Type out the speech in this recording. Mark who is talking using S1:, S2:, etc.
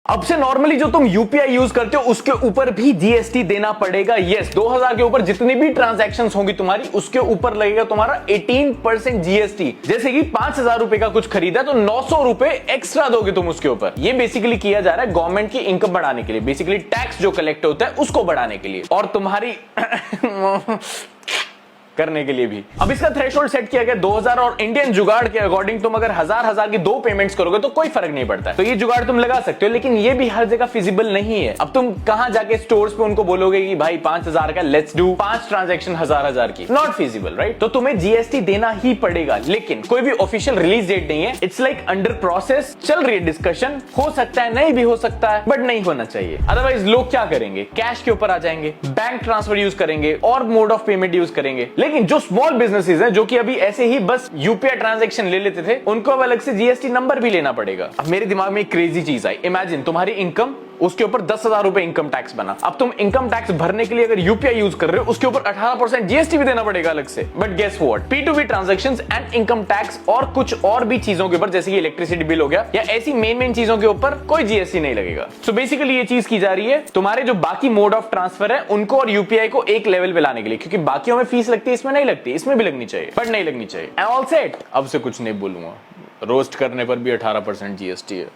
S1: अब से नॉर्मली जो तुम यूपीआई यूज करते हो उसके ऊपर भी जीएसटी देना पड़ेगा। यस, 2000 के ऊपर जितनी भी ट्रांजैक्शंस होंगी तुम्हारी उसके ऊपर लगेगा तुम्हारा 18% जीएसटी। जैसे कि 5000 रुपए का कुछ खरीदा तो 900 रुपए एक्स्ट्रा दोगे तुम उसके ऊपर। ये बेसिकली किया जा रहा है गवर्नमेंट की इनकम बढ़ाने के लिए, बेसिकली टैक्स जो कलेक्ट होता है उसको बढ़ाने के लिए और तुम्हारी करने के लिए भी। अब इसका थ्रेशोल्ड सेट किया गया 2000 और इंडियन जुगाड़ के अकॉर्डिंग तुम अगर हजार की 2 पेमेंट्स करोगे तो कोई फर्क नहीं पड़ता है। तो ये जुगाड़ तुम लगा सकते हो, लेकिन ये भी हर जगह फिजिबल नहीं है। अब तुम कहां जाके स्टोर्स पे उनको बोलोगे कि भाई 5000 का लेट्स डू 5 ट्रांजैक्शन हजार की, नॉट फिजिबल राइट। तो तुम्हें जीएसटी देना ही पड़ेगा, लेकिन कोई भी ऑफिशियल रिलीज डेट नहीं है। इट्स लाइक अंडर प्रोसेस, चल रही है डिस्कशन, हो सकता है नहीं भी हो सकता है, बट नहीं होना चाहिए। अदरवाइज लोग क्या करेंगे, कैश के ऊपर आ जाएंगे, बैंक ट्रांसफर यूज करेंगे और मोड ऑफ पेमेंट यूज करेंगे। लेकिन जो स्मॉल बिजनेसेस हैं जो कि अभी ऐसे ही बस यूपीआई ट्रांजैक्शन ले लेते थे, उनको अब अलग से जीएसटी नंबर भी लेना पड़ेगा। अब मेरे दिमाग में एक क्रेजी चीज आई, इमेजिन तुम्हारी इनकम, उसके ऊपर 10,000 रुपए इनकम टैक्स बना। अब तुम इनकम टैक्स भरने के लिए अगर यूपीआई यूज कर रहे हो उसके ऊपर 18% जीएसटी भी देना पड़ेगा अलग से। But guess what, P2P transactions and income tax और कुछ और भी चीजों के ऊपर जैसे कि इलेक्ट्रिसिटी बिल हो गया या ऐसी मेन चीजों के ऊपर कोई जीएसटी नहीं लगेगा। सो बेसिकली ये चीज की जा रही है तुम्हारे जो बाकी मोड ऑफ ट्रांसफर है उनको और यूपीआई को एक लेवल पे लाने के लिए, क्योंकि बाकियों में फीस लगती है, इसमें नहीं लगती, इसमें भी लगनी चाहिए बट नहीं लगनी चाहिए। एंड ऑल सेट, अब से कुछ नहीं बोलूंगा, रोस्ट करने पर भी 18% जीएसटी है।